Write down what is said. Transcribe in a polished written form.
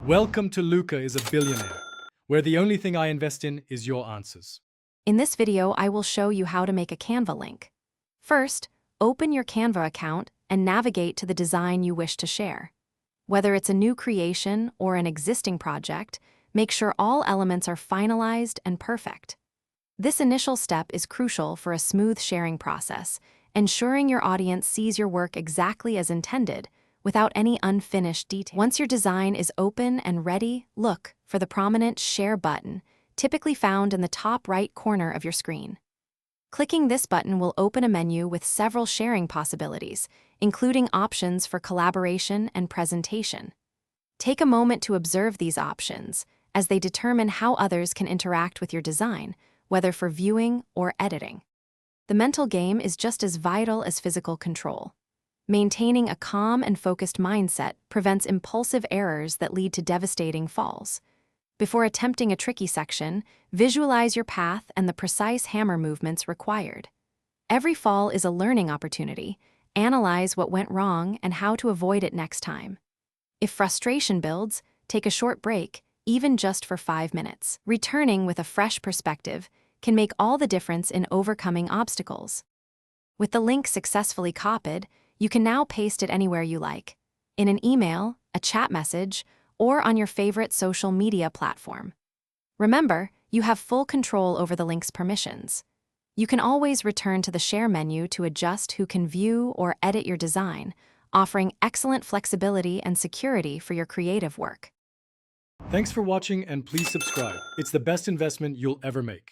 Welcome to Luca is a Billionaire, where the only thing I invest in is your answers. In this video, I will show you how to make a Canva link. First, open your Canva account and navigate to the design you wish to share. Whether it's a new creation or an existing project, make sure all elements are finalized and perfect. This initial step is crucial for a smooth sharing process, ensuring your audience sees your work exactly as intended, without any unfinished detail. Once your design is open and ready, look for the prominent Share button, typically found in the top right corner of your screen. Clicking this button will open a menu with several sharing possibilities, including options for collaboration and presentation. Take a moment to observe these options, as they determine how others can interact with your design, whether for viewing or editing. The mental game is just as vital as physical control. Maintaining a calm and focused mindset prevents impulsive errors that lead to devastating falls. Before attempting a tricky section, visualize your path and the precise hammer movements required. Every fall is a learning opportunity. Analyze what went wrong and how to avoid it next time. If frustration builds, take a short break, even just for 5 minutes. Returning with a fresh perspective can make all the difference in overcoming obstacles. With the link successfully copied, you can now paste it anywhere you like, in an email, a chat message, or on your favorite social media platform. Remember, you have full control over the link's permissions. You can always return to the Share menu to adjust who can view or edit your design, offering excellent flexibility and security for your creative work. Thanks for watching and please subscribe. It's the best investment you'll ever make.